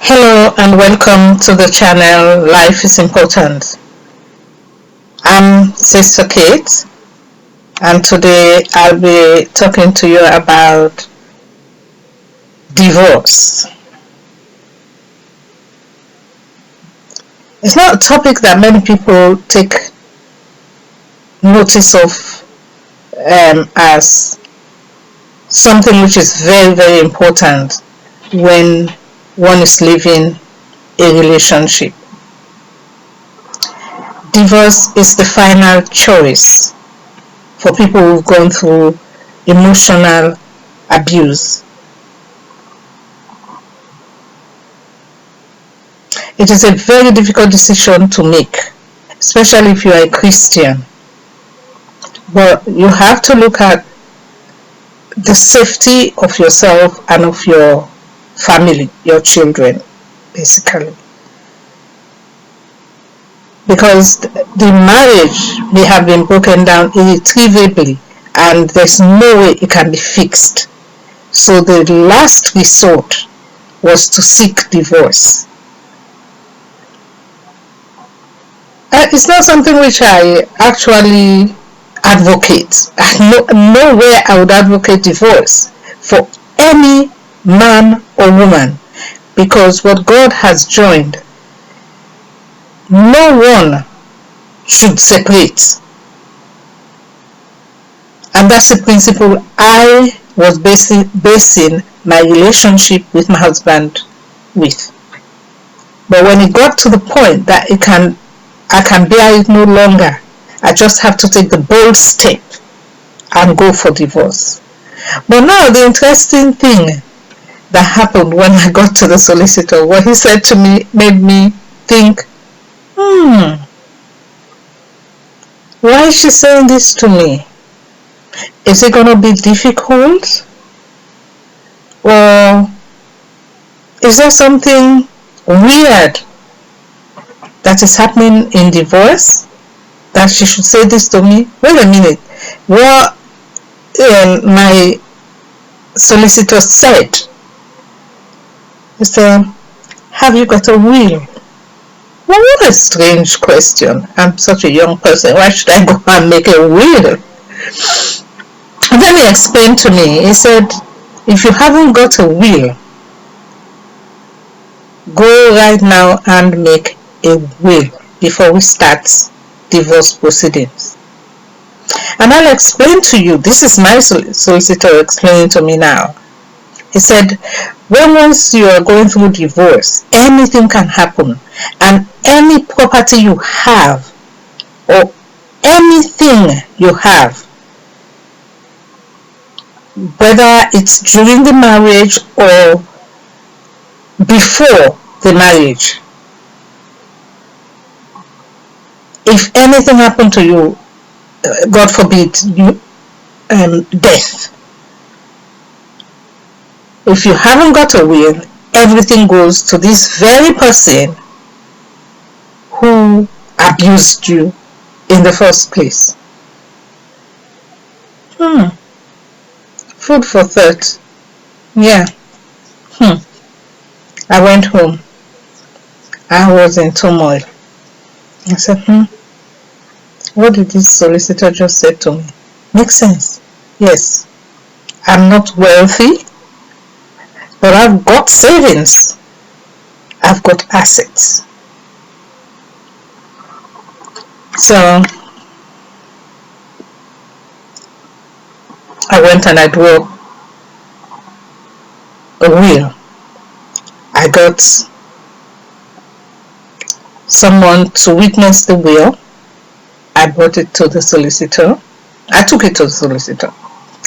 Hello and welcome to the channel Life is Important. I'm Sister Kate and today I'll be talking to you about divorce. It's not a topic that many people take notice of as something which is very, very important when one is living a relationship. Divorce is the final choice for people who've gone through emotional abuse. It is a very difficult decision to make, especially if you are a Christian. But you have to look at the safety of yourself and of your family, your children, basically. Because the marriage may have been broken down irretrievably and there's no way it can be fixed. So the last resort was to seek divorce. It's not something which I actually advocate. Nowhere I would advocate divorce for any man or woman, because what God has joined, no one should separate. And that's the principle I was basing my relationship with my husband with. But when it got to the point that I can bear it no longer, I just have to take the bold step and go for divorce. But now the interesting thing that happened when I got to the solicitor, what he said to me made me think, why is she saying this to me? Is it going to be difficult? Or is there something weird that is happening in divorce that she should say this to me? Wait a minute. What my solicitor said, he said, have you got a will? Well, what a strange question. I'm such a young person. Why should I go and make a will? And then he explained to me, he said, if you haven't got a will, go right now and make a will before we start divorce proceedings. And I'll explain to you, this is my solicitor explaining to me now. He said, once you are going through divorce, anything can happen, and any property you have or anything you have, whether it's during the marriage or before the marriage, if anything happened to you, God forbid, death, if you haven't got a will, everything goes to this very person who abused you in the first place. Food for thought. Yeah. I went home. I was in turmoil. I said, what did this solicitor just say to me? Makes sense. Yes. I'm not wealthy, but I've got savings. I've got assets. So I went and I drew a will. I got someone to witness the will. I brought it to the solicitor. I took it to the solicitor.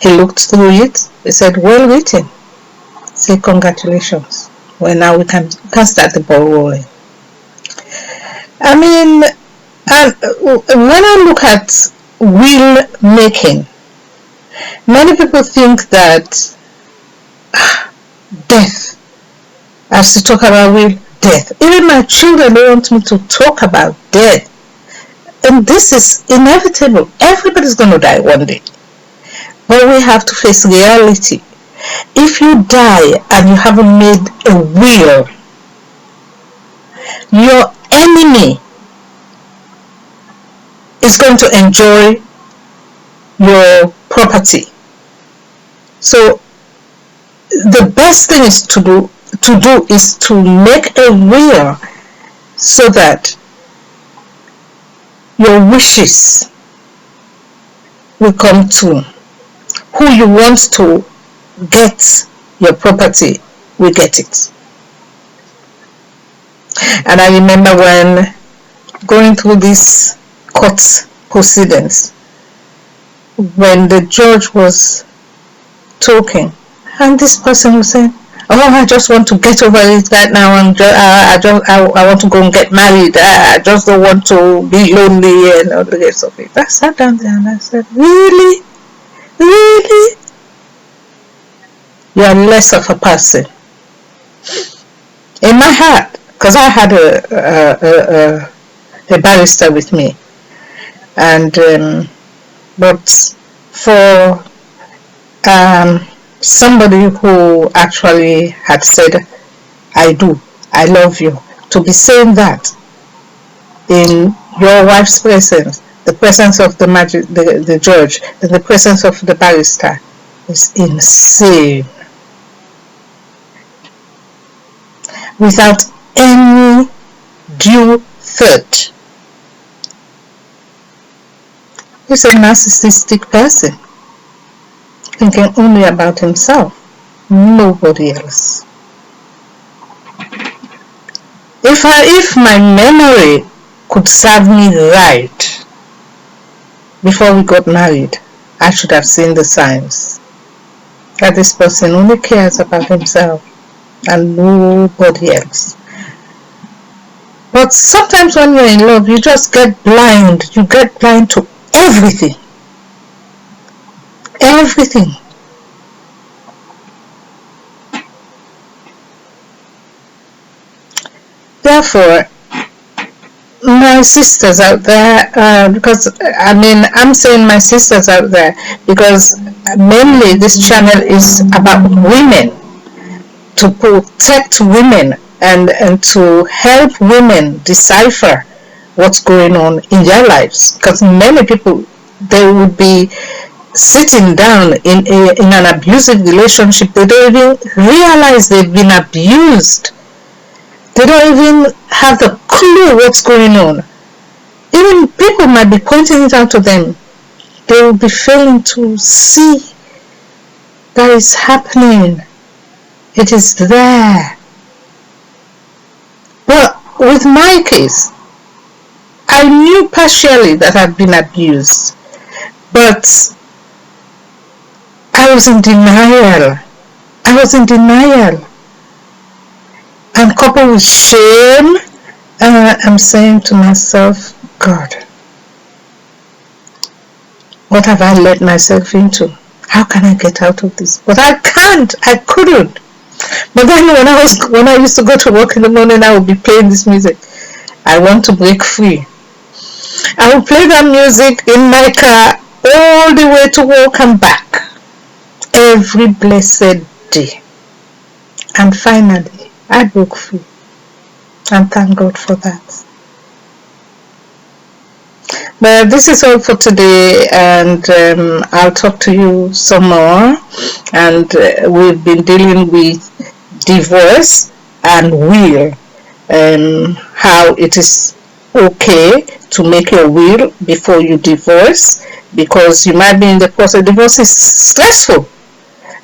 He looked through it. He said, well written. I said, congratulations. Well, now we can start the ball rolling. I mean, when I look at will making, many people think that death, I have to talk about will, death. Even my children don't want me to talk about death. And this is inevitable. Everybody's going to die one day. But we have to face reality. If you die and you haven't made a will, your enemy is going to enjoy your property. So the best thing is to do is to make a will so that your wishes will come true. Who you want to get your property will get it. And I remember when going through these court proceedings, when the judge was talking, and this person was saying, "Oh, I just want to get over it right now, and I want to go and get married. I just don't want to be lonely and all the rest of it." I sat down there and I said, "Really? Really? You are less of a person." In my heart, because I had a barrister with me, and but for somebody who actually had said, "I do, I love you," to be saying that in your wife's presence, the presence of the judge, and the presence of the barrister is insane. Without any due thought. He's a narcissistic person, thinking only about himself, nobody else. If my memory could serve me right before we got married, I should have seen the signs that this person only cares about himself and nobody else. But sometimes when you're in love, you just get blind. You get blind to everything. Everything. Therefore, my sisters out there, because I'm saying my sisters out there because mainly this channel is about women, to protect women and to help women decipher what's going on in their lives, because many people, they would be sitting down in an abusive relationship. They don't even realize they've been abused. They don't even have the clue what's going on. Even people might be pointing it out to them. They will be failing to see that it's happening. It is there. But with my case, I knew partially that I'd been abused, but I was in denial. And coupled with shame, I'm saying to myself, God, what have I let myself into? How can I get out of this? But I couldn't. But then when I used to go to work in the morning, I would be playing this music. I want to break free. I would play that music in my car all the way to work and back, every blessed day. And finally, I broke free. And thank God for that. But this is all for today, and I'll talk to you some more. And we've been dealing with divorce and will, how it is okay to make a will before you divorce, because you might be in the process. Divorce is stressful.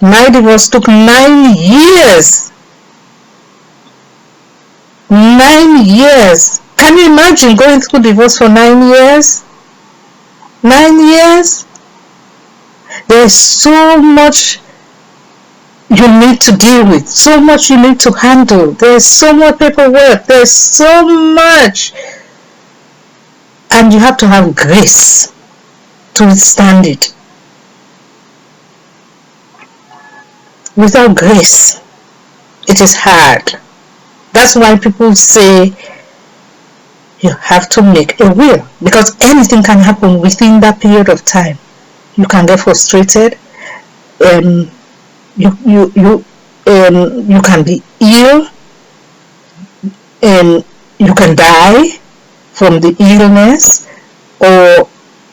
My divorce took 9 years. 9 years. Can you imagine going through divorce for 9 years? 9 years? There is so much you need to deal with, so much you need to handle. There is so much paperwork. There is so much. And you have to have grace to withstand it. Without grace, it is hard. That's why people say you have to make a will, because anything can happen within that period of time. You can get frustrated. You can be ill. You you can die from the illness, or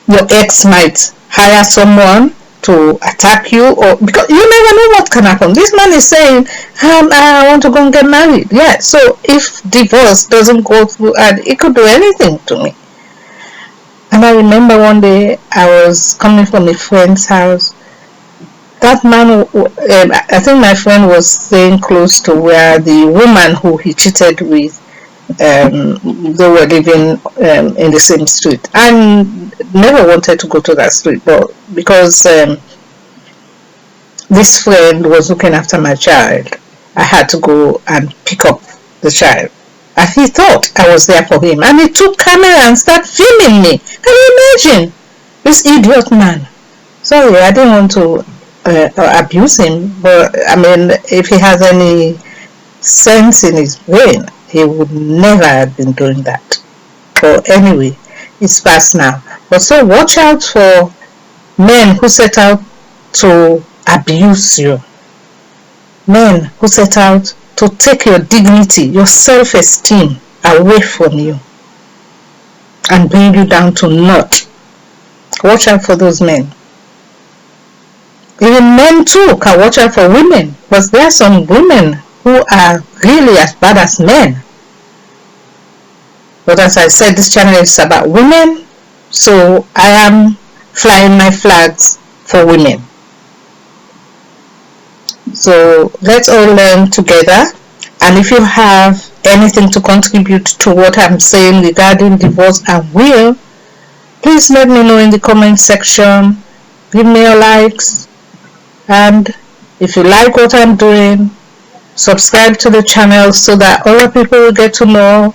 your ex might hire someone to attack you, or because you never know what can happen. This man is saying, I want to go and get married. Yeah, so if divorce doesn't go through, and it could do anything to me. And I remember one day I was coming from a friend's house. That man, I think my friend was staying close to where the woman who he cheated with, they were living in the same street. I never wanted to go to that street, but because this friend was looking after my child, I had to go and pick up the child. And he thought I was there for him, and he took camera and started filming me. Can you imagine? This idiot man. Sorry, I didn't want to abuse him, but I mean, if he has any sense in his brain, he would never have been doing that. But anyway, it's past now. But so watch out for men who set out to abuse you. Men who set out to take your dignity, your self-esteem away from you and bring you down to naught. Watch out for those men. Even men too can watch out for women, but there are some women who are really as bad as men. But as I said, this channel is about women, so I am flying my flags for women. So let's all learn together. And if you have anything to contribute to what I'm saying regarding divorce and will, please let me know in the comment section. Give me your likes. And if you like what I'm doing, subscribe to the channel so that other people will get to know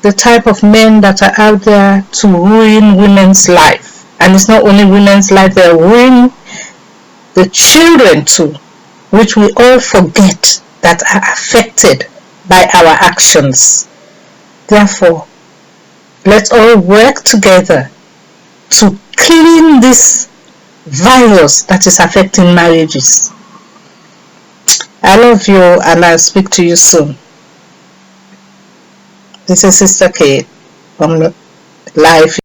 the type of men that are out there to ruin women's life. And it's not only women's life, they're ruining the children too, which we all forget that are affected by our actions. Therefore, let's all work together to clean this virus that is affecting marriages. I love you, and I'll speak to you soon. This is Sister Kate from Life